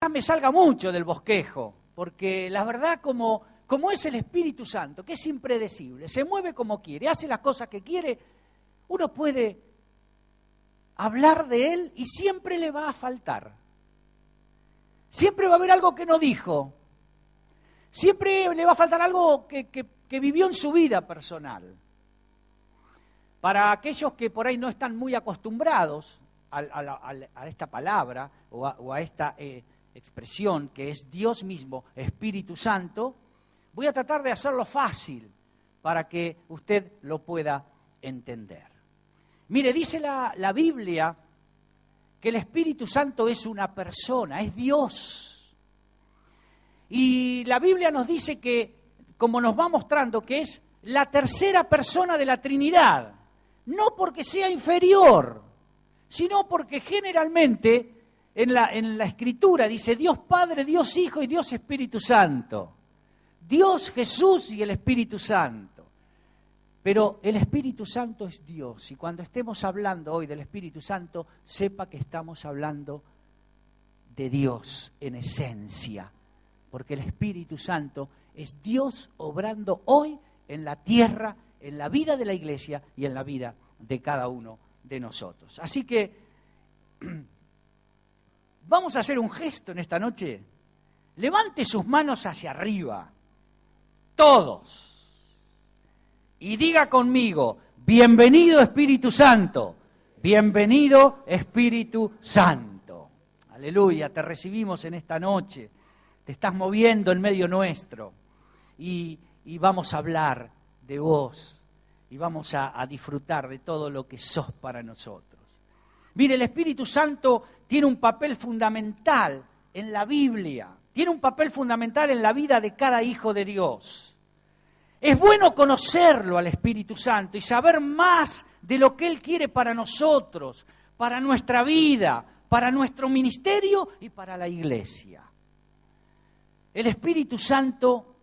me salga mucho del bosquejo, porque la verdad como es el Espíritu Santo, que es impredecible, se mueve como quiere, hace las cosas que quiere, uno puede hablar de Él y siempre le va a faltar. Siempre va a haber algo que no dijo. Siempre le va a faltar algo que vivió en su vida personal. Para aquellos que por ahí no están muy acostumbrados a esta palabra o a esta expresión que es Dios mismo, Espíritu Santo, voy a tratar de hacerlo fácil para que usted lo pueda entender. Mire, dice la Biblia que el Espíritu Santo es una persona, es Dios. Y la Biblia nos dice que, como nos va mostrando, que es la tercera persona de la Trinidad. No porque sea inferior, sino porque generalmente en la Escritura dice Dios Padre, Dios Hijo y Dios Espíritu Santo. Dios, Jesús y el Espíritu Santo. Pero el Espíritu Santo es Dios, y cuando estemos hablando hoy del Espíritu Santo, sepa que estamos hablando de Dios en esencia, porque el Espíritu Santo es Dios obrando hoy en la tierra, en la vida de la iglesia y en la vida de cada uno de nosotros. Así que vamos a hacer un gesto en esta noche. Levante sus manos hacia arriba, todos. Y diga conmigo, bienvenido Espíritu Santo, bienvenido Espíritu Santo. Aleluya, te recibimos en esta noche, te estás moviendo en medio nuestro y vamos a hablar de vos y vamos a disfrutar de todo lo que sos para nosotros. Mire, el Espíritu Santo tiene un papel fundamental en la Biblia, tiene un papel fundamental en la vida de cada hijo de Dios. Es bueno conocerlo al Espíritu Santo y saber más de lo que Él quiere para nosotros, para nuestra vida, para nuestro ministerio y para la iglesia. El Espíritu Santo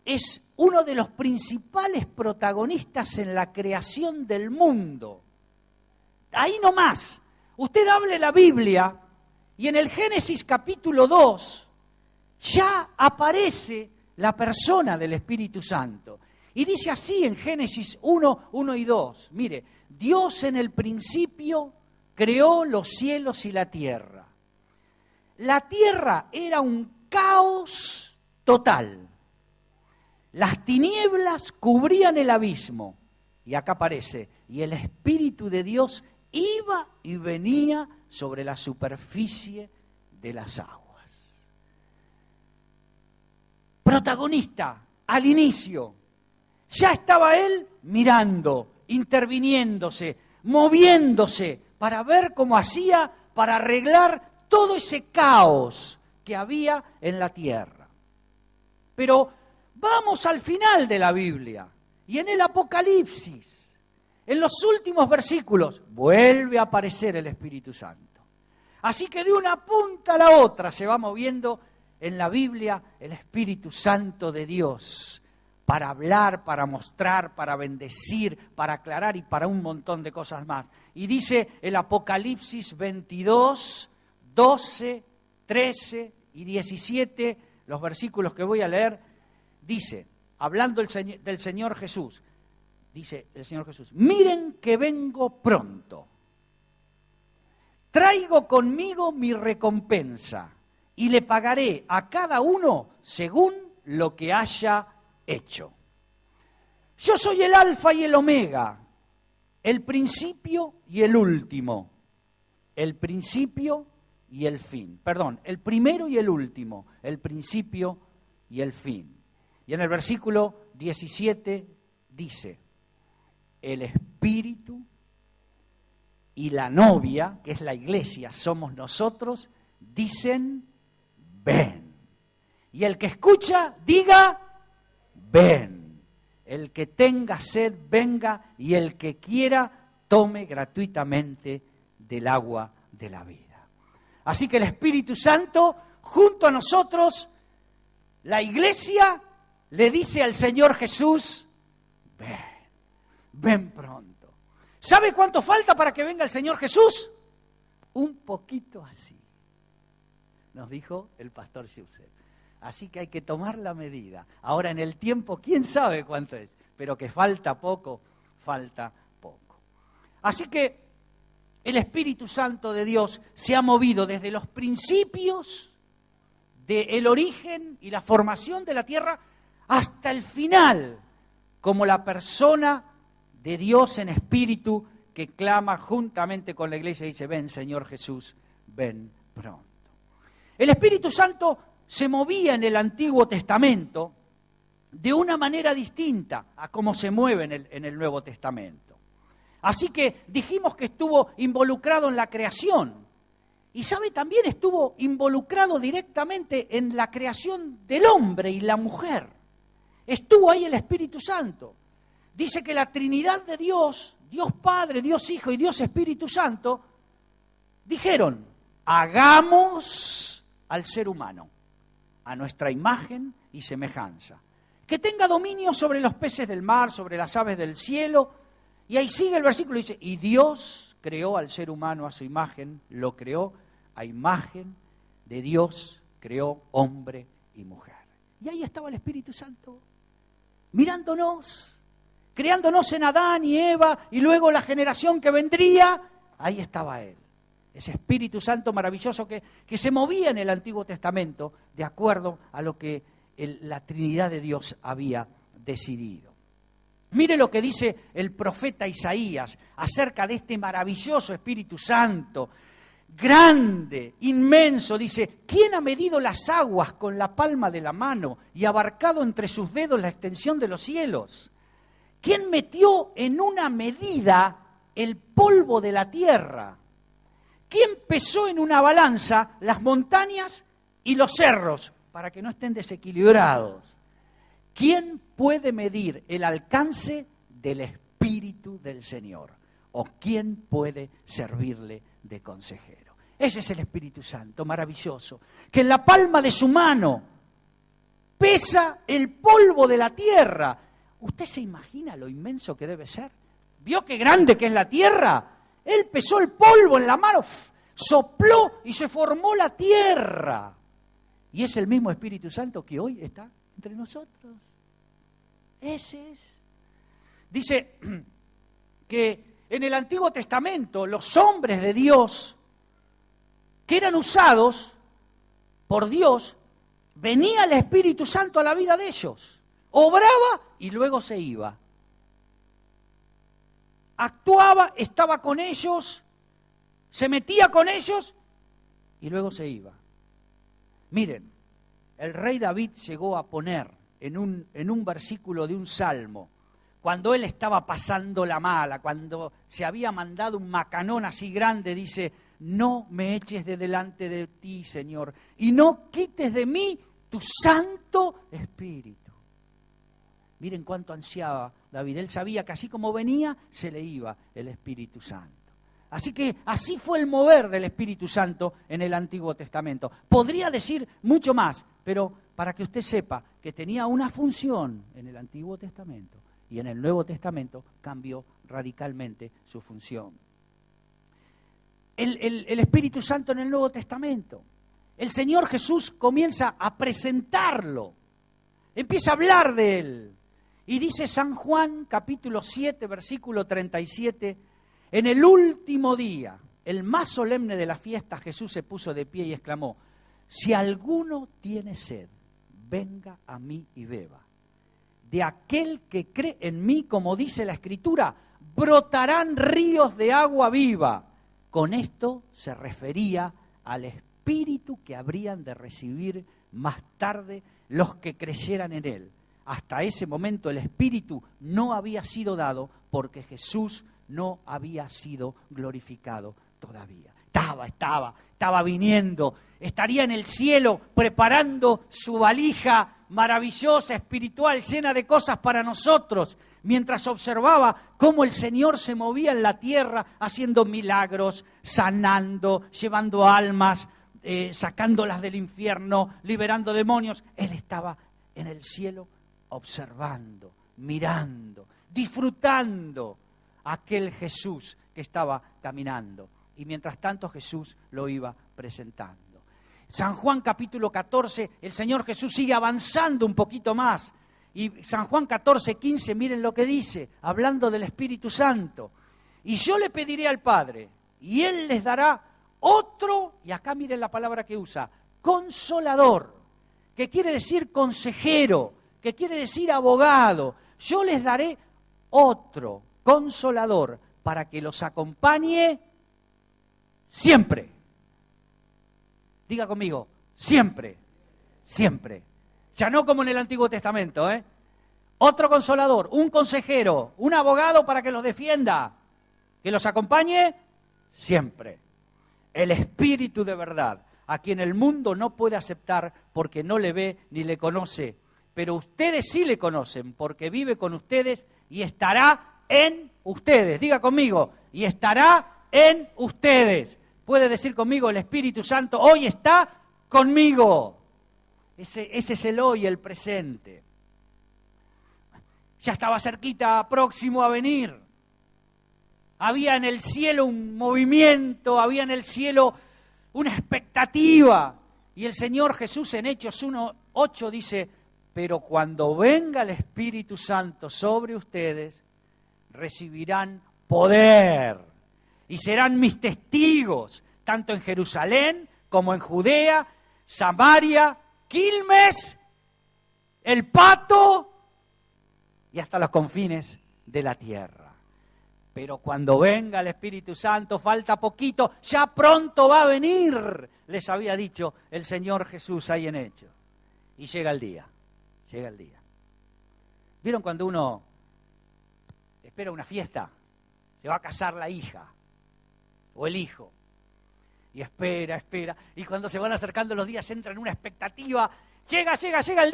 es uno de los principales protagonistas en la creación del mundo. Ahí nomás, usted hable la Biblia y en el Génesis capítulo 2 ya aparece la persona del Espíritu Santo. Y dice así en Génesis 1 y 2. Mire, Dios en el principio creó los cielos y la tierra. La tierra era un caos total. Las tinieblas cubrían el abismo. Y acá aparece, y el Espíritu de Dios iba y venía sobre la superficie de las aguas. Protagonista, al inicio, ya estaba Él mirando, interviniéndose, moviéndose, para ver cómo hacía para arreglar todo ese caos que había en la tierra. Pero vamos al final de la Biblia, y en el Apocalipsis, en los últimos versículos, vuelve a aparecer el Espíritu Santo. Así que de una punta a la otra se va moviendo en la Biblia el Espíritu Santo de Dios para hablar, para mostrar, para bendecir, para aclarar y para un montón de cosas más. Y dice el Apocalipsis 22, 12, 13 y 17, los versículos que voy a leer, dice, hablando del Señor Jesús, dice el Señor Jesús, miren que vengo pronto, traigo conmigo mi recompensa, y le pagaré a cada uno según lo que haya hecho. Yo soy el Alfa y el Omega, el principio y el último, el principio y el fin. Perdón, el primero y el último, el principio y el fin. Y en el versículo 17 dice, el Espíritu y la novia, que es la iglesia, somos nosotros, dicen, ven. Y el que escucha, diga, ven. El que tenga sed, venga, y el que quiera, tome gratuitamente del agua de la vida. Así que el Espíritu Santo, junto a nosotros, la iglesia, le dice al Señor Jesús, ven, ven pronto. ¿Sabe cuánto falta para que venga el Señor Jesús? Un poquito así. nos dijo el pastor Yusef. Así que hay que tomar la medida. Ahora en el tiempo, quién sabe cuánto es, pero que falta poco, falta poco. Así que el Espíritu Santo de Dios se ha movido desde los principios del origen y la formación de la tierra hasta el final, como la persona de Dios en espíritu que clama juntamente con la iglesia y dice: ven Señor Jesús, ven pronto. El Espíritu Santo se movía en el Antiguo Testamento de una manera distinta a cómo se mueve en el Nuevo Testamento. Así que dijimos que estuvo involucrado en la creación. Y sabe, también estuvo involucrado directamente en la creación del hombre y la mujer. Estuvo ahí el Espíritu Santo. Dice que la Trinidad de Dios, Dios Padre, Dios Hijo y Dios Espíritu Santo, dijeron: hagamos al ser humano a nuestra imagen y semejanza, que tenga dominio sobre los peces del mar, sobre las aves del cielo. Y ahí sigue el versículo y dice: y Dios creó al ser humano a su imagen, lo creó a imagen de Dios, creó hombre y mujer. Y ahí estaba el Espíritu Santo, mirándonos, creándonos en Adán y Eva, y luego la generación que vendría, ahí estaba Él. Ese Espíritu Santo maravilloso que se movía en el Antiguo Testamento de acuerdo a lo que la Trinidad de Dios había decidido. Mire lo que dice el profeta Isaías acerca de este maravilloso Espíritu Santo, grande, inmenso. Dice: ¿quién ha medido las aguas con la palma de la mano y abarcado entre sus dedos la extensión de los cielos? ¿Quién metió en una medida el polvo de la tierra? ¿Quién pesó en una balanza las montañas y los cerros para que no estén desequilibrados? ¿Quién puede medir el alcance del Espíritu del Señor? ¿O quién puede servirle de consejero? Ese es el Espíritu Santo, maravilloso, que en la palma de su mano pesa el polvo de la tierra. ¿Usted se imagina lo inmenso que debe ser? ¿Vio qué grande que es la tierra? Él pesó el polvo en la mano, sopló y se formó la tierra. Y es el mismo Espíritu Santo que hoy está entre nosotros. Ese es. Dice que en el Antiguo Testamento los hombres de Dios que eran usados por Dios, venía el Espíritu Santo a la vida de ellos, obraba y luego se iba. Actuaba, estaba con ellos, se metía con ellos y luego se iba. Miren, el rey David llegó a poner en un versículo de un salmo, cuando él estaba pasando la mala, cuando se había mandado un macanón así grande, dice: no me eches de delante de ti, Señor, y no quites de mí tu Santo Espíritu. Miren cuánto ansiaba David. Él sabía que así como venía, se le iba el Espíritu Santo. Así que así fue el mover del Espíritu Santo en el Antiguo Testamento. Podría decir mucho más, pero para que usted sepa que tenía una función en el Antiguo Testamento y en el Nuevo Testamento cambió radicalmente su función. El Espíritu Santo en el Nuevo Testamento, el Señor Jesús comienza a presentarlo, empieza a hablar de Él. Y dice San Juan, capítulo 7, versículo 37, en el último día, el más solemne de la fiesta, Jesús se puso de pie y exclamó: si alguno tiene sed, venga a mí y beba. De aquel que cree en mí, como dice la Escritura, brotarán ríos de agua viva. Con esto se refería al Espíritu que habrían de recibir más tarde los que creyeran en Él. Hasta ese momento el Espíritu no había sido dado porque Jesús no había sido glorificado todavía. Estaba viniendo, estaría en el cielo preparando su valija maravillosa, espiritual, llena de cosas para nosotros, mientras observaba cómo el Señor se movía en la tierra, haciendo milagros, sanando, llevando almas, sacándolas del infierno, liberando demonios. Él estaba en el cielo observando, mirando, disfrutando aquel Jesús que estaba caminando. Y mientras tanto Jesús lo iba presentando. San Juan capítulo 14, el Señor Jesús sigue avanzando un poquito más. Y San Juan 14, 15, miren lo que dice, hablando del Espíritu Santo. Y yo le pediré al Padre, y Él les dará otro, y acá miren la palabra que usa, consolador, que quiere decir consejero, que quiere decir abogado. Yo les daré otro consolador para que los acompañe siempre. Diga conmigo, siempre, siempre. Ya no como en el Antiguo Testamento, ¿eh? Otro consolador, un consejero, un abogado para que los defienda, que los acompañe siempre. El Espíritu de verdad, a quien el mundo no puede aceptar porque no le ve ni le conoce. Pero ustedes sí le conocen porque vive con ustedes y estará en ustedes. Diga conmigo, y estará en ustedes. Puede decir conmigo, el Espíritu Santo hoy está conmigo. Ese es el hoy, el presente. Ya estaba cerquita, próximo a venir. Había en el cielo un movimiento, había en el cielo una expectativa. Y el Señor Jesús en Hechos 1:8 dice, pero cuando venga el Espíritu Santo sobre ustedes, recibirán poder. Y serán mis testigos, tanto en Jerusalén como en Judea, Samaria, Quilmes, el Pato y hasta los confines de la tierra. Pero cuando venga el Espíritu Santo, falta poquito, ya pronto va a venir, les había dicho el Señor Jesús ahí en Hechos. Y llega el día, llega el día. ¿Vieron cuando uno espera una fiesta? Se va a casar la hija o el hijo. Y espera, y cuando se van acercando los días entra en una expectativa, llega el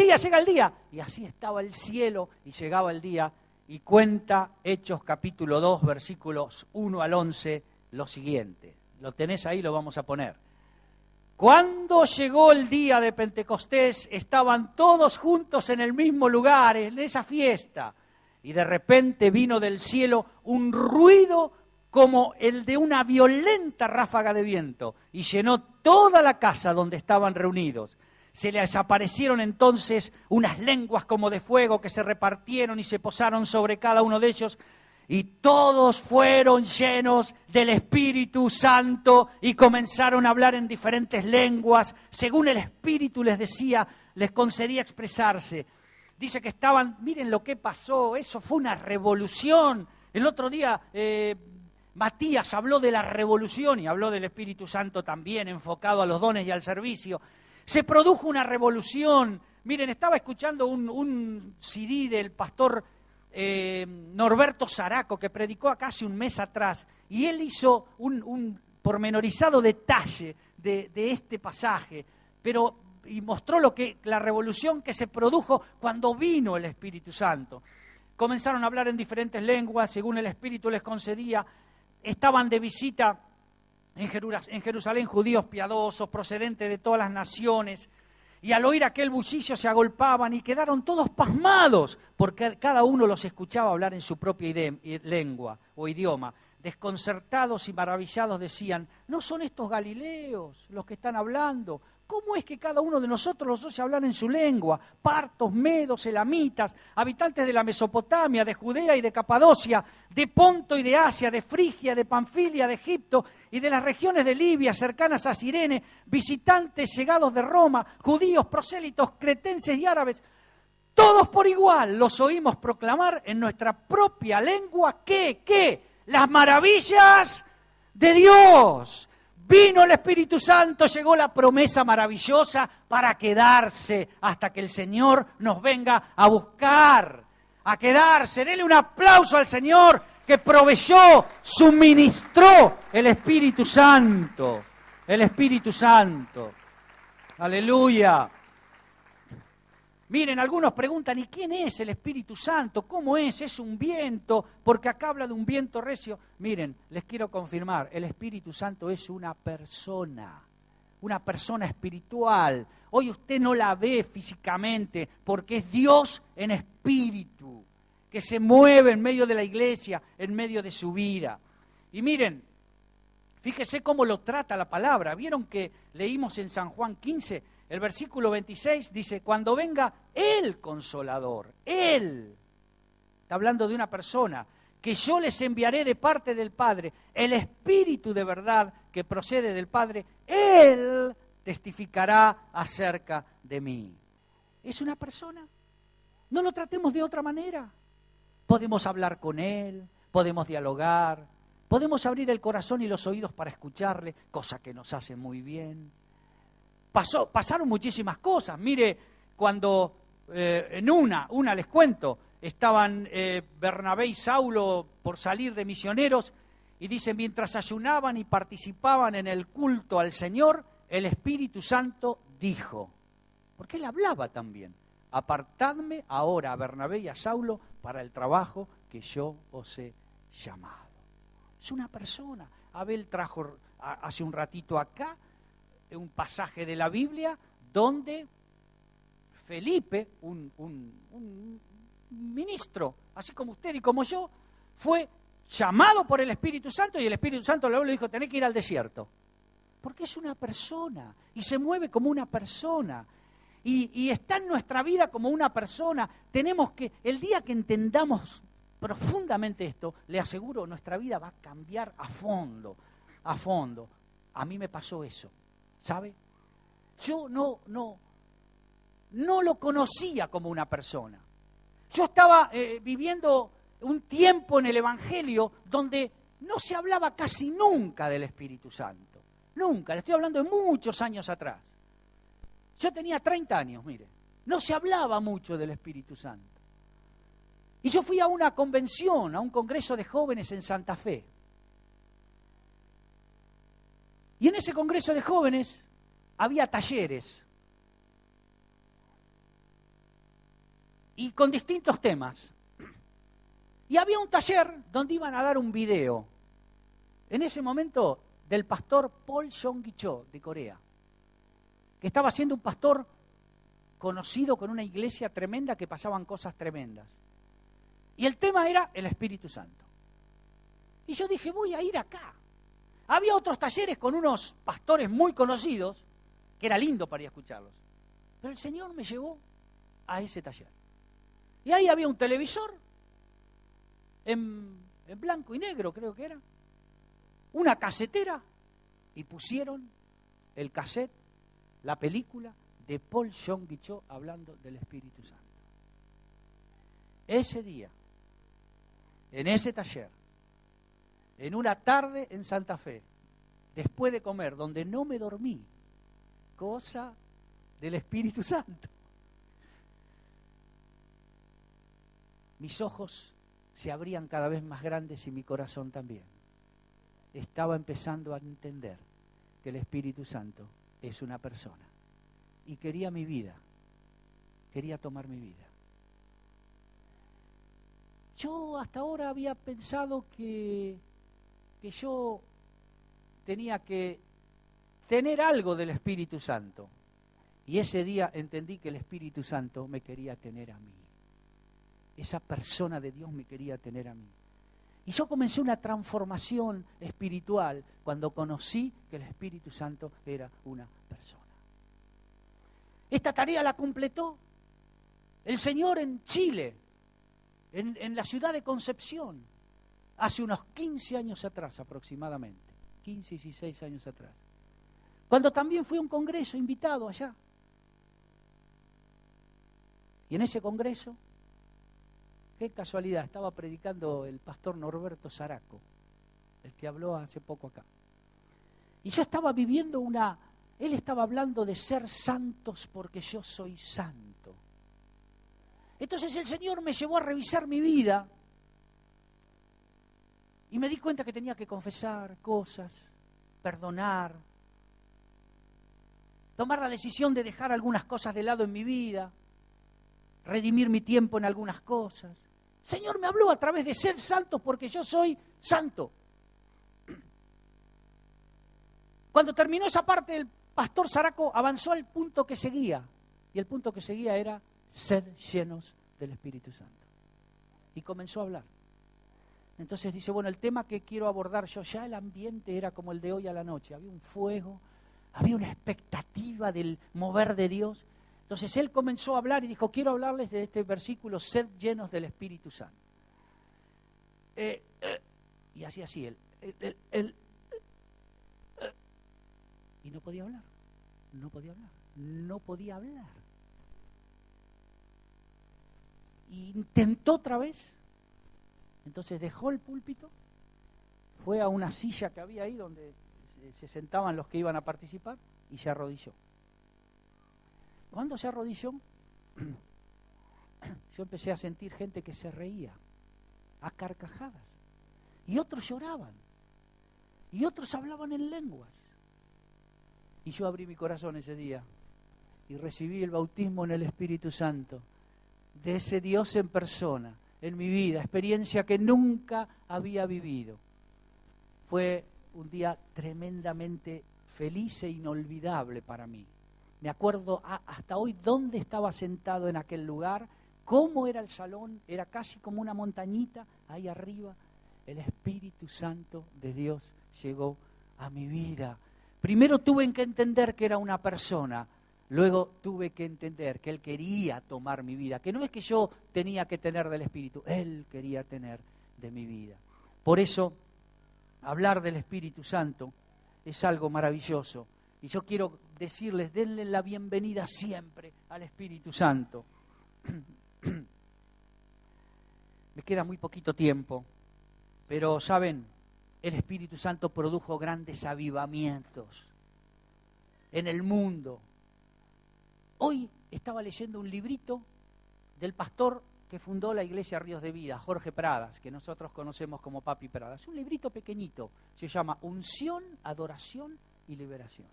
día. Y así estaba el cielo y llegaba el día. Y cuenta Hechos capítulo 2, versículos 1 al 11, lo siguiente. Lo tenés ahí, lo vamos a poner. Cuando llegó el día de Pentecostés, estaban todos juntos en el mismo lugar, en esa fiesta. Y de repente vino del cielo un ruido como el de una violenta ráfaga de viento, y llenó toda la casa donde estaban reunidos. Se les aparecieron entonces unas lenguas como de fuego que se repartieron y se posaron sobre cada uno de ellos, y todos fueron llenos del Espíritu Santo y comenzaron a hablar en diferentes lenguas, según el Espíritu les decía, les concedía expresarse. Dice que estaban, miren lo que pasó, eso fue una revolución. El otro día Matías habló de la revolución y habló del Espíritu Santo también, enfocado a los dones y al servicio. Se produjo una revolución. Miren, estaba escuchando un CD del pastor Norberto Zaraco, que predicó acá hace un mes atrás, y él hizo un pormenorizado detalle de este pasaje, y mostró la revolución que se produjo cuando vino el Espíritu Santo. Comenzaron a hablar en diferentes lenguas, según el Espíritu les concedía. Estaban de visita en Jerusalén judíos piadosos, procedentes de todas las naciones, y al oír aquel bullicio se agolpaban y quedaron todos pasmados, porque cada uno los escuchaba hablar en su propia lengua o idioma. Desconcertados y maravillados decían, ¿no son estos galileos los que están hablando? ¿Cómo es que cada uno de nosotros los oye hablar en su lengua? Partos, medos, elamitas, habitantes de la Mesopotamia, de Judea y de Capadocia, de Ponto y de Asia, de Frigia, de Panfilia, de Egipto y de las regiones de Libia cercanas a Cirene, visitantes llegados de Roma, judíos, prosélitos, cretenses y árabes, todos por igual los oímos proclamar en nuestra propia lengua ¿qué? Las maravillas de Dios. Vino el Espíritu Santo, llegó la promesa maravillosa para quedarse hasta que el Señor nos venga a buscar, a quedarse. Denle un aplauso al Señor que proveyó, suministró el Espíritu Santo. El Espíritu Santo. Aleluya. Miren, algunos preguntan, ¿y quién es el Espíritu Santo? ¿Cómo es? ¿Es un viento? Porque acá habla de un viento recio. Miren, les quiero confirmar, el Espíritu Santo es una persona espiritual. Hoy usted no la ve físicamente porque es Dios en espíritu, que se mueve en medio de la iglesia, en medio de su vida. Y miren, Fíjese cómo lo trata la palabra. ¿Vieron que leímos en San Juan 15? El versículo 26 dice, cuando venga el Consolador, Él, está hablando de una persona, que yo les enviaré de parte del Padre, el Espíritu de verdad que procede del Padre, Él testificará acerca de mí. ¿Es una persona? No lo tratemos de otra manera. Podemos hablar con Él, podemos dialogar, podemos abrir el corazón y los oídos para escucharle, cosa que nos hace muy bien. Pasaron muchísimas cosas. Mire, cuando en una les cuento, estaban Bernabé y Saulo por salir de misioneros y dice, mientras ayunaban y participaban en el culto al Señor, el Espíritu Santo dijo, porque él hablaba también, apartadme ahora a Bernabé y a Saulo para el trabajo que yo os he llamado. Es una persona. Abel trajo hace un ratito acá un pasaje de la Biblia donde Felipe, un ministro, así como usted y como yo, fue llamado por el Espíritu Santo y el Espíritu Santo le dijo, tenés que ir al desierto. Porque es una persona y se mueve como una persona. Y está en nuestra vida como una persona. Tenemos que, el día que entendamos profundamente esto, le aseguro, nuestra vida va a cambiar a fondo, a fondo. A mí me pasó eso, ¿sabe? Yo no lo conocía como una persona. Yo estaba viviendo un tiempo en el Evangelio donde no se hablaba casi nunca del Espíritu Santo. Nunca, le estoy hablando de muchos años atrás. Yo tenía 30 años, mire. No se hablaba mucho del Espíritu Santo. Y yo fui a una convención, a un congreso de jóvenes en Santa Fe. Y en ese congreso de jóvenes había talleres. Y con distintos temas. Y había un taller donde iban a dar un video. En ese momento, del pastor Paul Yonggi-cho de Corea, que estaba siendo un pastor conocido con una iglesia tremenda que pasaban cosas tremendas. Y el tema era el Espíritu Santo. Y yo dije, voy a ir acá. Había otros talleres con unos pastores muy conocidos, que era lindo para ir a escucharlos. Pero el Señor me llevó a ese taller. Y ahí había un televisor, en blanco y negro creo que era, una casetera, y pusieron el cassette, la película de Paul Yonggi-cho hablando del Espíritu Santo. Ese día, en ese taller, en una tarde en Santa Fe, después de comer, donde no me dormí, cosa del Espíritu Santo. Mis ojos se abrían cada vez más grandes y mi corazón también. Estaba empezando a entender que el Espíritu Santo es una persona. Y quería mi vida, quería tomar mi vida. Yo hasta ahora había pensado que yo tenía que tener algo del Espíritu Santo. Y ese día entendí que el Espíritu Santo me quería tener a mí. Esa persona de Dios me quería tener a mí. Y yo comencé una transformación espiritual cuando conocí que el Espíritu Santo era una persona. Esta tarea la completó el Señor en Chile, en la ciudad de Concepción, hace unos 15 años atrás aproximadamente, 15, 16 años atrás, cuando también fui a un congreso invitado allá. Y en ese congreso, qué casualidad, estaba predicando el pastor Norberto Zaraco, el que habló hace poco acá. Y yo estaba viviendo él estaba hablando de ser santos porque yo soy santo. Entonces el Señor me llevó a revisar mi vida y me di cuenta que tenía que confesar cosas, perdonar, tomar la decisión de dejar algunas cosas de lado en mi vida, redimir mi tiempo en algunas cosas. El Señor me habló a través de ser santos porque yo soy santo. Cuando terminó esa parte, el pastor Zaraco avanzó al punto que seguía. Y el punto que seguía era ser llenos del Espíritu Santo. Y comenzó a hablar. Entonces dice, bueno, el tema que quiero abordar yo, ya el ambiente era como el de hoy a la noche, había un fuego, había una expectativa del mover de Dios. Entonces él comenzó a hablar y dijo, quiero hablarles de este versículo, sed llenos del Espíritu Santo. Y así él. Y no podía hablar, no podía hablar. Y intentó otra vez. Entonces dejó el púlpito, fue a una silla que había ahí donde se sentaban los que iban a participar y se arrodilló. Cuando se arrodilló, yo empecé a sentir gente que se reía a carcajadas y otros lloraban y otros hablaban en lenguas. Y yo abrí mi corazón ese día y recibí el bautismo en el Espíritu Santo de ese Dios en persona en mi vida, experiencia que nunca había vivido. Fue un día tremendamente feliz e inolvidable para mí. Me acuerdo hasta hoy dónde estaba sentado en aquel lugar, cómo era el salón, era casi como una montañita ahí arriba. El Espíritu Santo de Dios llegó a mi vida. Primero tuve que entender que era una persona. Luego tuve que entender que Él quería tomar mi vida, que no es que yo tenía que tener del Espíritu, Él quería tener de mi vida. Por eso, hablar del Espíritu Santo es algo maravilloso. Y yo quiero decirles, denle la bienvenida siempre al Espíritu Santo. Me queda muy poquito tiempo, pero ¿saben? El Espíritu Santo produjo grandes avivamientos en el mundo. Hoy estaba leyendo un librito del pastor que fundó la iglesia Ríos de Vida, Jorge Pradas, que nosotros conocemos como Papi Pradas. Es un librito pequeñito, se llama Unción, Adoración y Liberación.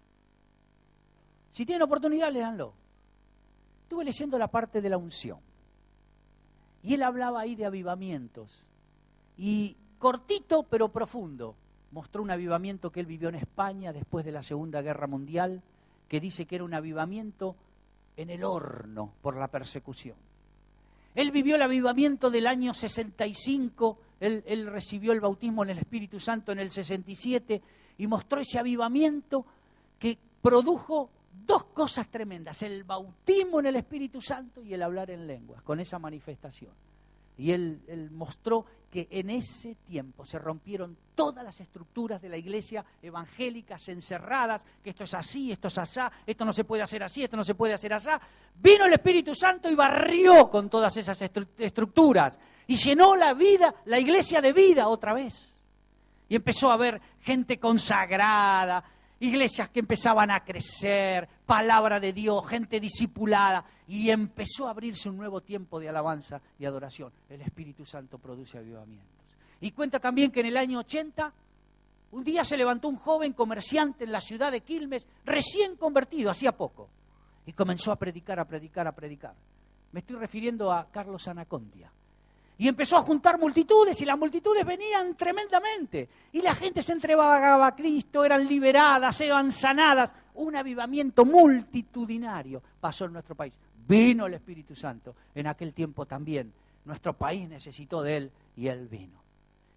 Si tienen oportunidad, léanlo. Estuve leyendo la parte de la unción. Y él hablaba ahí de avivamientos. Y cortito pero profundo. Mostró un avivamiento que él vivió en España después de la Segunda Guerra Mundial, que dice que era un avivamiento en el horno por la persecución. Él vivió el avivamiento del año 65, él recibió el bautismo en el Espíritu Santo en el 67 y mostró ese avivamiento que produjo dos cosas tremendas, el bautismo en el Espíritu Santo y el hablar en lenguas, con esa manifestación. Y él mostró que en ese tiempo se rompieron todas las estructuras de la iglesia evangélicas encerradas, que esto es así, esto es asá, esto no se puede hacer así, esto no se puede hacer asá. Vino el Espíritu Santo y barrió con todas esas estructuras y llenó la vida, la iglesia de vida otra vez. Y empezó a haber gente consagrada, iglesias que empezaban a crecer, palabra de Dios, gente discipulada, y empezó a abrirse un nuevo tiempo de alabanza y adoración. El Espíritu Santo produce avivamientos. Y cuenta también que en el año 80, un día se levantó un joven comerciante en la ciudad de Quilmes, recién convertido, hacía poco, y comenzó a predicar, a predicar, a predicar. Me estoy refiriendo a Carlos Anacondia. Y empezó a juntar multitudes y las multitudes venían tremendamente. Y la gente se entregaba a Cristo, eran liberadas, eran sanadas. Un avivamiento multitudinario pasó en nuestro país. Vino el Espíritu Santo. En aquel tiempo también nuestro país necesitó de Él y Él vino.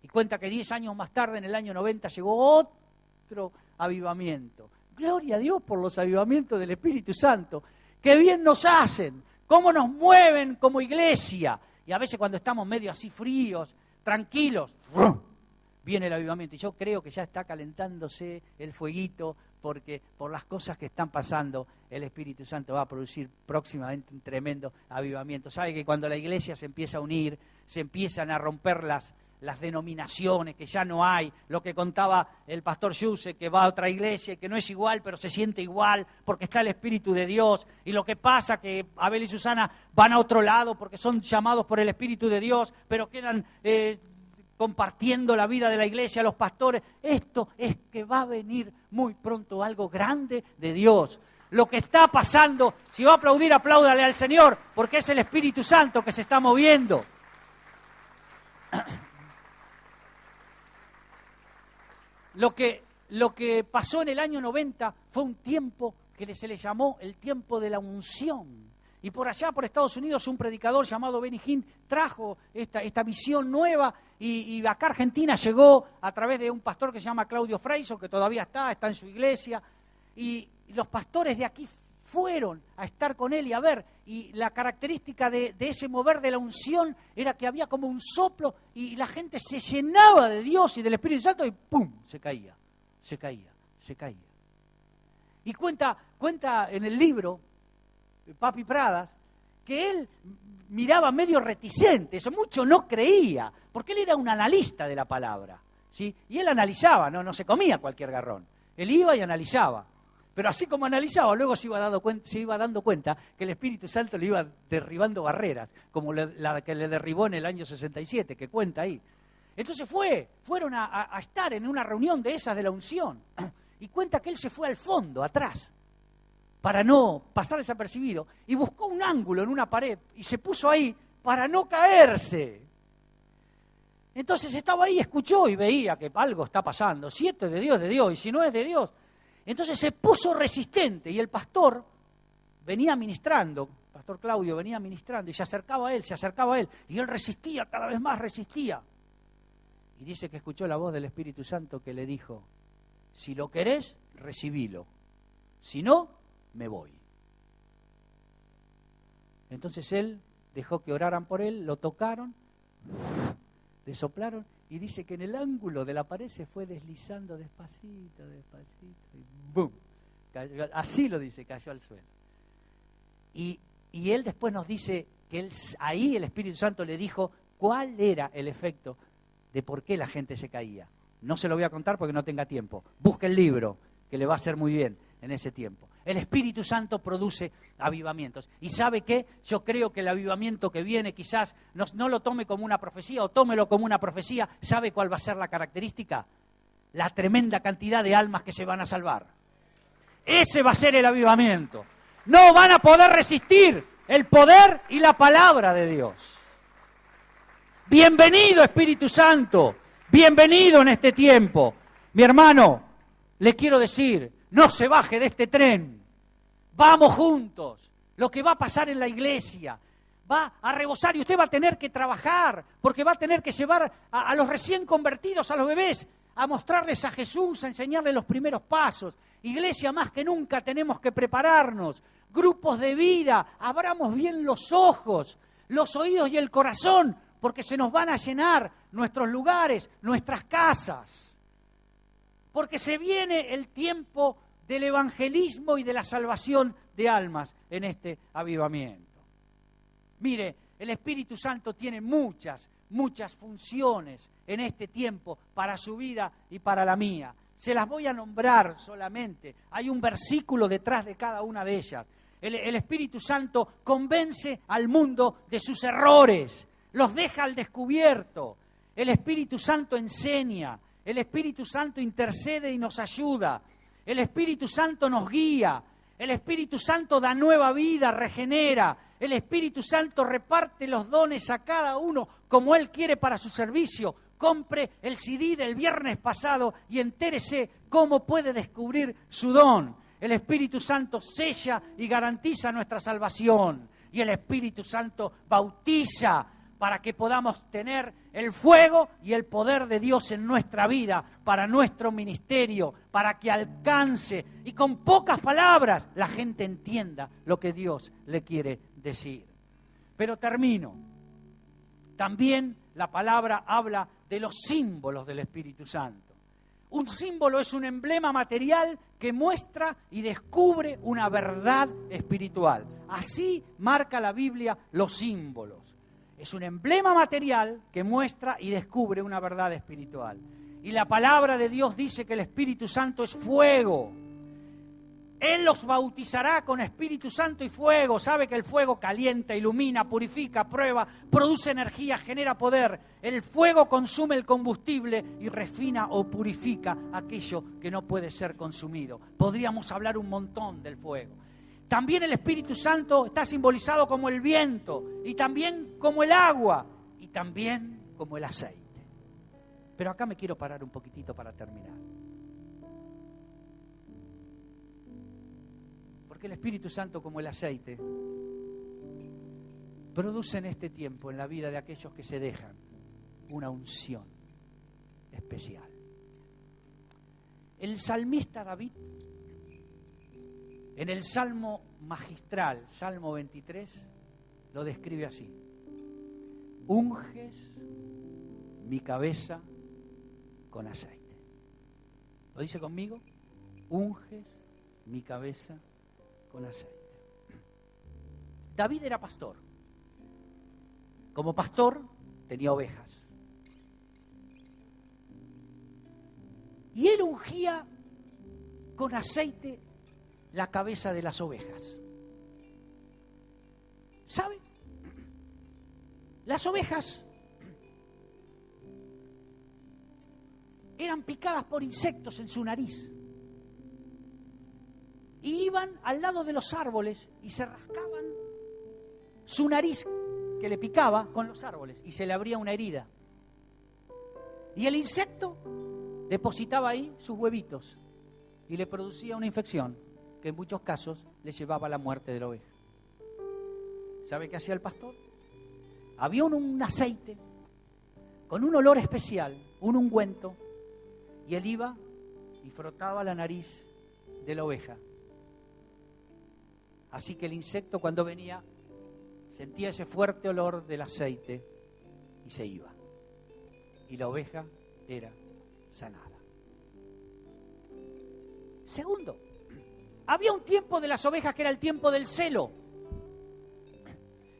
Y cuenta que 10 años más tarde, en el año 90, llegó otro avivamiento. Gloria a Dios por los avivamientos del Espíritu Santo. ¡Qué bien nos hacen! ¡Cómo nos mueven como iglesia! Y a veces cuando estamos medio así fríos, tranquilos, viene el avivamiento. Y yo creo que ya está calentándose el fueguito, porque por las cosas que están pasando, el Espíritu Santo va a producir próximamente un tremendo avivamiento. ¿Sabe que cuando la iglesia se empieza a unir, se empiezan a romper las denominaciones, que ya no hay, lo que contaba el pastor Yuse, que va a otra iglesia y que no es igual, pero se siente igual porque está el Espíritu de Dios, y lo que pasa que Abel y Susana van a otro lado porque son llamados por el Espíritu de Dios, pero quedan compartiendo la vida de la iglesia, los pastores. Esto es que va a venir muy pronto algo grande de Dios. Lo que está pasando, si va a aplaudir, apláudale al Señor, porque es el Espíritu Santo que se está moviendo. Lo que pasó en el año 90 fue un tiempo que se le llamó el tiempo de la unción. Y por allá, por Estados Unidos, un predicador llamado Benny Hinn trajo esta visión nueva y acá a Argentina llegó a través de un pastor que se llama Claudio Freixo, que todavía está en su iglesia. Y los pastores de aquí fueron a estar con él y a ver. Y la característica de ese mover de la unción era que había como un soplo y la gente se llenaba de Dios y del Espíritu Santo y ¡pum! Se caía. Y cuenta en el libro Papi Pradas, que él miraba medio reticente, eso mucho no creía, porque él era un analista de la palabra, ¿sí? Y él analizaba, no se comía cualquier garrón, él iba y analizaba, pero así como analizaba, luego se iba dando cuenta que el Espíritu Santo le iba derribando barreras, como la que le derribó en el año 67, que cuenta ahí. Entonces fueron a estar en una reunión de esas de la unción, y cuenta que él se fue al fondo, atrás, para no pasar desapercibido, y buscó un ángulo en una pared y se puso ahí para no caerse. Entonces estaba ahí, escuchó y veía que algo está pasando. Si esto es de Dios, y si no es de Dios. Entonces se puso resistente y el pastor venía ministrando, pastor Claudio venía ministrando y se acercaba a él, y él resistía, cada vez más resistía. Y dice que escuchó la voz del Espíritu Santo que le dijo: si lo querés, recibilo. Si no, me voy. Entonces él dejó que oraran por él, lo tocaron, le soplaron y dice que en el ángulo de la pared se fue deslizando despacito y ¡bum! Cayó, así lo dice, cayó al suelo. Y él después nos dice que ahí el Espíritu Santo le dijo cuál era el efecto de por qué la gente se caía. No se lo voy a contar porque no tenga tiempo. Busque el libro, que le va a hacer muy bien en ese tiempo. El Espíritu Santo produce avivamientos. ¿Y sabe qué? Yo creo que el avivamiento que viene quizás no lo tome como una profecía o tómelo como una profecía. ¿Sabe cuál va a ser la característica? La tremenda cantidad de almas que se van a salvar. Ese va a ser el avivamiento. No van a poder resistir el poder y la palabra de Dios. Bienvenido, Espíritu Santo. Bienvenido en este tiempo. Mi hermano, le quiero decir, no se baje de este tren. Vamos juntos. Lo que va a pasar en la iglesia va a rebosar y usted va a tener que trabajar porque va a tener que llevar a los recién convertidos, a los bebés, a mostrarles a Jesús, a enseñarles los primeros pasos. Iglesia, más que nunca tenemos que prepararnos. Grupos de vida, abramos bien los ojos, los oídos y el corazón, porque se nos van a llenar nuestros lugares, nuestras casas. Porque se viene el tiempo del evangelismo y de la salvación de almas en este avivamiento. Mire, el Espíritu Santo tiene muchas funciones en este tiempo para su vida y para la mía. Se las voy a nombrar solamente. Hay un versículo detrás de cada una de ellas. El Espíritu Santo convence al mundo de sus errores, los deja al descubierto. El Espíritu Santo enseña. El Espíritu Santo intercede y nos ayuda. El Espíritu Santo nos guía. El Espíritu Santo da nueva vida, regenera. El Espíritu Santo reparte los dones a cada uno como Él quiere para su servicio. Compre el CD del viernes pasado y entérese cómo puede descubrir su don. El Espíritu Santo sella y garantiza nuestra salvación. Y el Espíritu Santo bautiza para que podamos tener el fuego y el poder de Dios en nuestra vida, para nuestro ministerio, para que alcance y con pocas palabras la gente entienda lo que Dios le quiere decir. Pero termino. También la palabra habla de los símbolos del Espíritu Santo. Un símbolo es un emblema material que muestra y descubre una verdad espiritual. Así marca la Biblia los símbolos. Es un emblema material que muestra y descubre una verdad espiritual. Y la palabra de Dios dice que el Espíritu Santo es fuego. Él los bautizará con Espíritu Santo y fuego. Sabe que el fuego calienta, ilumina, purifica, prueba, produce energía, genera poder. El fuego consume el combustible y refina o purifica aquello que no puede ser consumido. Podríamos hablar un montón del fuego. También el Espíritu Santo está simbolizado como el viento y también como el agua y también como el aceite. Pero acá me quiero parar un poquitito para terminar. Porque el Espíritu Santo como el aceite produce en este tiempo en la vida de aquellos que se dejan una unción especial. El salmista David, en el Salmo magistral, Salmo 23, lo describe así: unges mi cabeza con aceite. ¿Lo dice conmigo? Unges mi cabeza con aceite. David era pastor. Como pastor tenía ovejas. Y él ungía con aceite la cabeza de las ovejas. ¿Sabe? Las ovejas eran picadas por insectos en su nariz. Y iban al lado de los árboles y se rascaban su nariz que le picaba con los árboles y se le abría una herida. Y el insecto depositaba ahí sus huevitos y le producía una infección que en muchos casos le llevaba a la muerte de la oveja. ¿Sabe qué hacía el pastor? Había un aceite con un olor especial, un ungüento, y él iba y frotaba la nariz de la oveja. Así que el insecto, cuando venía, sentía ese fuerte olor del aceite y se iba. Y la oveja era sanada. Segundo, había un tiempo de las ovejas que era el tiempo del celo.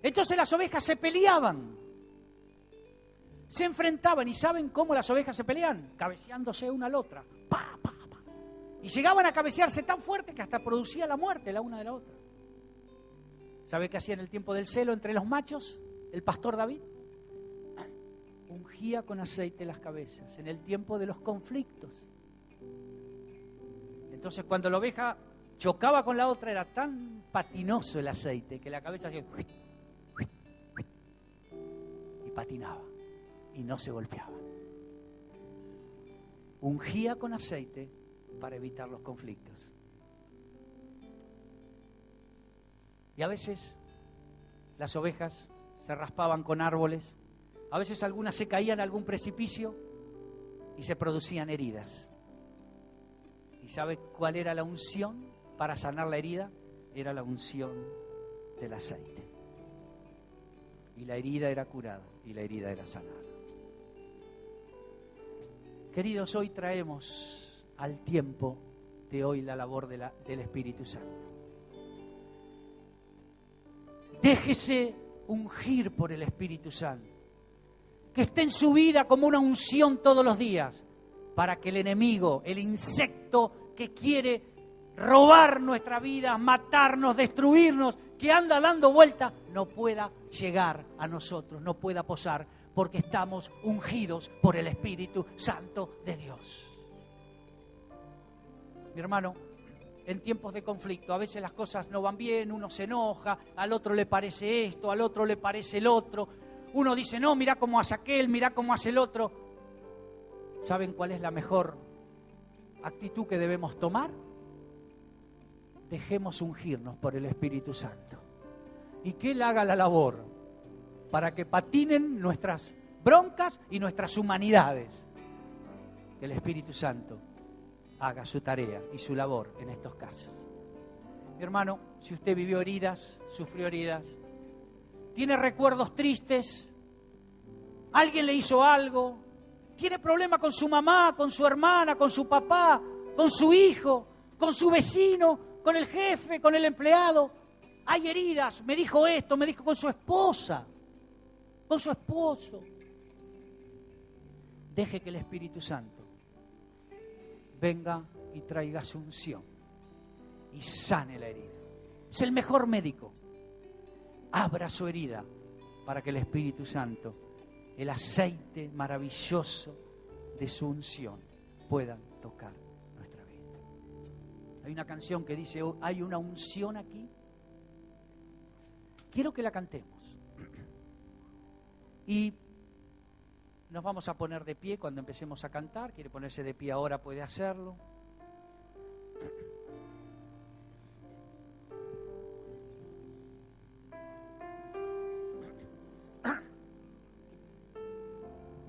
Entonces las ovejas se peleaban, se enfrentaban. ¿Y saben cómo las ovejas se pelean? Cabeceándose una a la otra. ¡Pa, pa, pa! Y llegaban a cabecearse tan fuerte que hasta producía la muerte la una de la otra. ¿Sabe qué hacía en el tiempo del celo entre los machos el pastor David? Ungía con aceite las cabezas en el tiempo de los conflictos. Entonces cuando la oveja chocaba con la otra era tan patinoso el aceite que la cabeza hacía y patinaba y no se golpeaba. Ungía con aceite para evitar los conflictos. Y a veces las ovejas se raspaban con árboles, a veces algunas se caían a algún precipicio y se producían heridas. ¿Y sabe cuál era la unción para sanar la herida? Era la unción del aceite. Y la herida era curada y la herida era sanada. Queridos, hoy traemos al tiempo de hoy la labor del Espíritu Santo. Déjese ungir por el Espíritu Santo. Que esté en su vida como una unción todos los días, para que el enemigo, el insecto que quiere robar nuestra vida, matarnos, destruirnos, que anda dando vuelta, no pueda llegar a nosotros, no pueda posar, porque estamos ungidos por el Espíritu Santo de Dios. Mi hermano, en tiempos de conflicto, a veces las cosas no van bien, uno se enoja, al otro le parece esto, al otro le parece el otro. Uno dice, no, mirá cómo hace aquel, mirá cómo hace el otro. ¿Saben cuál es la mejor actitud que debemos tomar? Dejemos ungirnos por el Espíritu Santo. Y que Él haga la labor para que patinen nuestras broncas y nuestras humanidades. Que el Espíritu Santo haga su tarea y su labor en estos casos. Mi hermano, si usted vivió heridas, sufrió heridas, tiene recuerdos tristes, alguien le hizo algo, tiene problema con su mamá, con su hermana, con su papá, con su hijo, con su vecino, con el jefe, con el empleado. Hay heridas, me dijo esto, me dijo con su esposa, con su esposo. Deje que el Espíritu Santo venga y traiga su unción y sane la herida. Es el mejor médico. Abra su herida para que el Espíritu Santo, el aceite maravilloso de su unción, pueda tocar nuestra vida. Hay una canción que dice, hay una unción aquí. Quiero que la cantemos. Y nos vamos a poner de pie cuando empecemos a cantar. Quiere ponerse de pie ahora, puede hacerlo.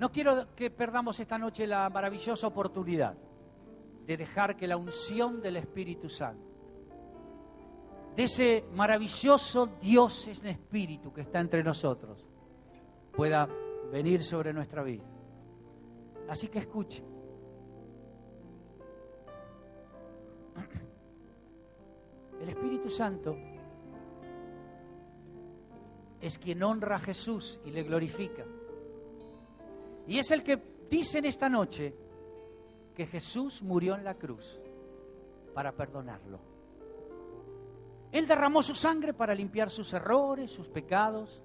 No quiero que perdamos esta noche la maravillosa oportunidad de dejar que la unción del Espíritu Santo, de ese maravilloso Dios en espíritu que está entre nosotros, pueda venir sobre nuestra vida. Así que escuche. El Espíritu Santo es quien honra a Jesús y le glorifica. Y es el que dice en esta noche que Jesús murió en la cruz para perdonarlo. Él derramó su sangre para limpiar sus errores, sus pecados.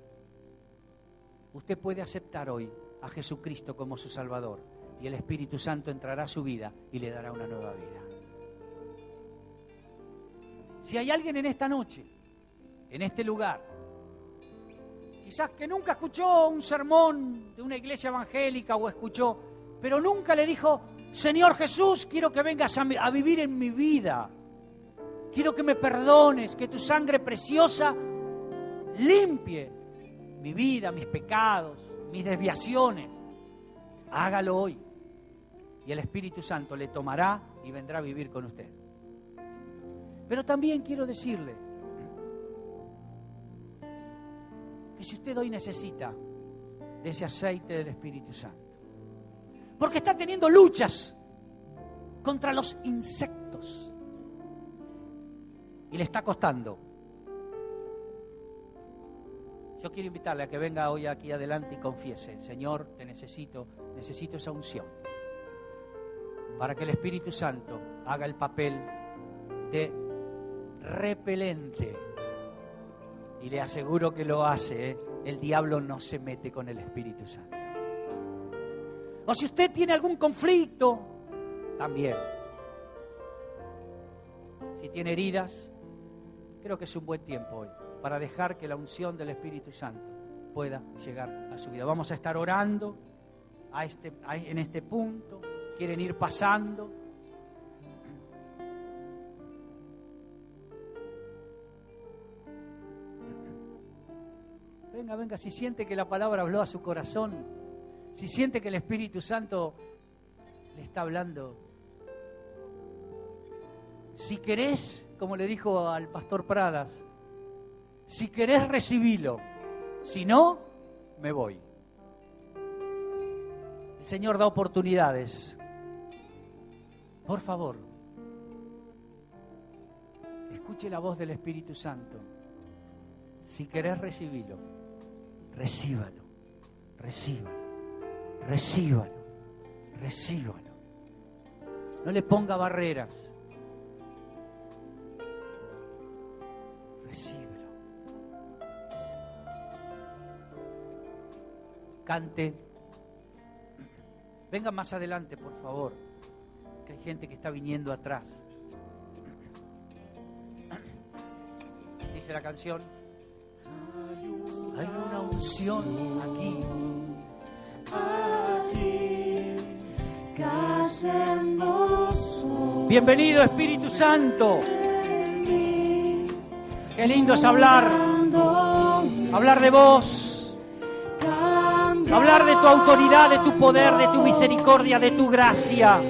Usted puede aceptar hoy a Jesucristo como su Salvador y el Espíritu Santo entrará a su vida y le dará una nueva vida. Si hay alguien en esta noche, en este lugar, quizás que nunca escuchó un sermón de una iglesia evangélica o escuchó, pero nunca le dijo: Señor Jesús, quiero que vengas a vivir en mi vida. Quiero que me perdones, que tu sangre preciosa limpie mi vida, mis pecados, mis desviaciones. Hágalo hoy. Y el Espíritu Santo le tomará y vendrá a vivir con usted. Pero también quiero decirle que si usted hoy necesita de ese aceite del Espíritu Santo, porque está teniendo luchas contra los insectos y le está costando, yo quiero invitarle a que venga hoy aquí adelante y confiese: Señor, te necesito esa unción para que el Espíritu Santo haga el papel de repelente. Y le aseguro que lo hace, ¿eh? El diablo no se mete con el Espíritu Santo. O si usted tiene algún conflicto, también. Si tiene heridas, creo que es un buen tiempo hoy para dejar que la unción del Espíritu Santo pueda llegar a su vida. Vamos a estar orando en este punto. Quieren ir pasando. Venga, si siente que la palabra habló a su corazón, si siente que el Espíritu Santo le está hablando, si querés, como le dijo al pastor Pradas, si querés recibilo, si no, me voy. El Señor da oportunidades. Por favor, escuche la voz del Espíritu Santo. Si querés recibilo, recíbalo, recíbalo, recíbalo, recíbalo. No le ponga barreras. Recíbelo. Cante. Venga más adelante, por favor, que hay gente que está viniendo atrás. Dice la canción: hay una unción aquí, bienvenido Espíritu Santo. Qué lindo es hablar de vos, hablar de tu autoridad, de tu poder, de tu misericordia, de tu gracia.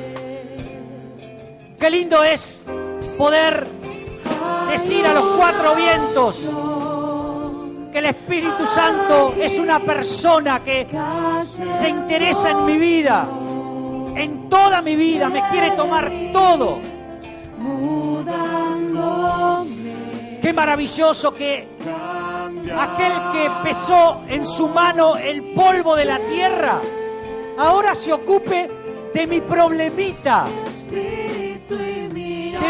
Qué lindo es poder decir a los cuatro vientos que el Espíritu Santo es una persona que se interesa en mi vida, en toda mi vida, me quiere tomar todo. Qué maravilloso que aquel que pesó en su mano el polvo de la tierra, ahora se ocupe de mi problemita, de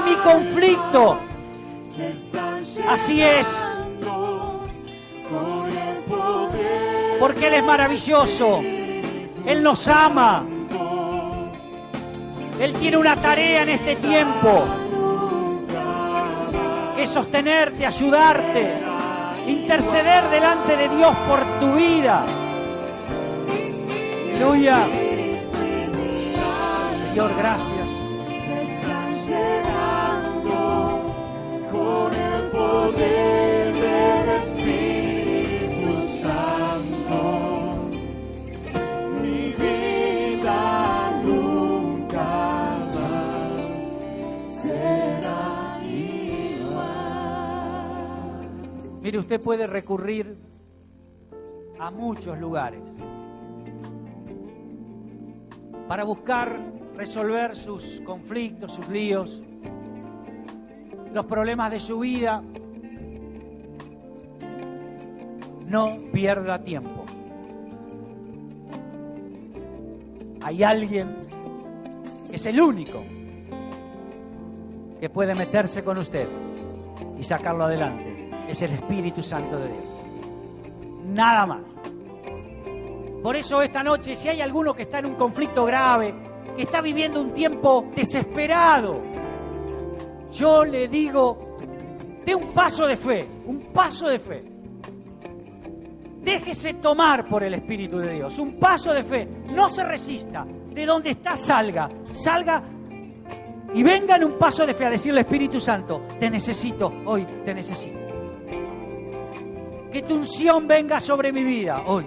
mi conflicto. Así es. Porque Él es maravilloso. Él nos ama. Él tiene una tarea en este tiempo, que es sostenerte, ayudarte, interceder delante de Dios por tu vida. Aleluya. Señor, gracias. Con el poder del Espíritu Santo, mi vida. usted puede recurrir a muchos lugares para buscar resolver sus conflictos, sus líos, los problemas de su vida. No pierda tiempo. Hay alguien que es el único que puede meterse con usted y sacarlo adelante. Es el Espíritu Santo de Dios. Nada más. Por eso esta noche, si hay alguno que está en un conflicto grave, que está viviendo un tiempo desesperado, yo le digo, dé un paso de fe, un paso de fe. Déjese tomar por el Espíritu de Dios, un paso de fe. No se resista. De donde está, salga y venga en un paso de fe a decirle, Espíritu Santo, te necesito, hoy te necesito. Que tu unción venga sobre mi vida hoy.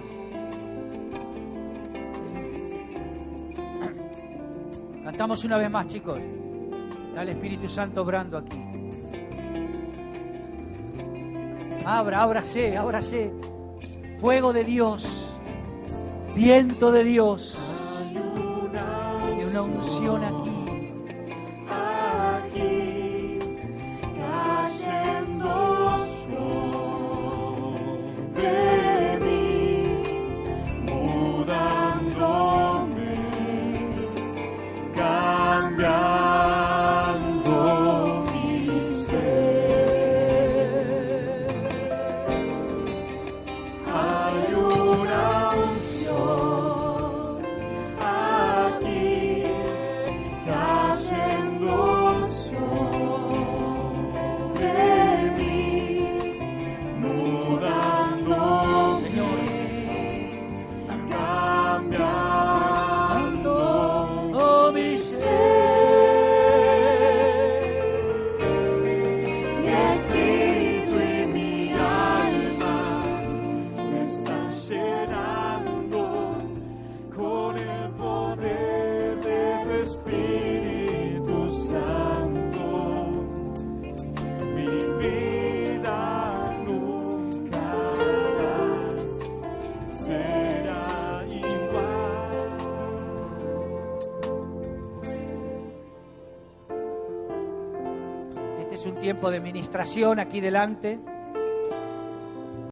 Cantamos una vez más, chicos. Está el Espíritu Santo obrando aquí. Ábrase. Fuego de Dios, viento de Dios, hay una unción aquí. Cayendo sobre mí, mudándome, cambiando mi ser. Hay una unción aquí, cayendo sobre mí, mudándome, cambiando mi ser. Mi espíritu y mi alma se están llenando con el poder del Espíritu Santo. Mi vida nunca más será igual. Este es un tiempo de ministración aquí delante.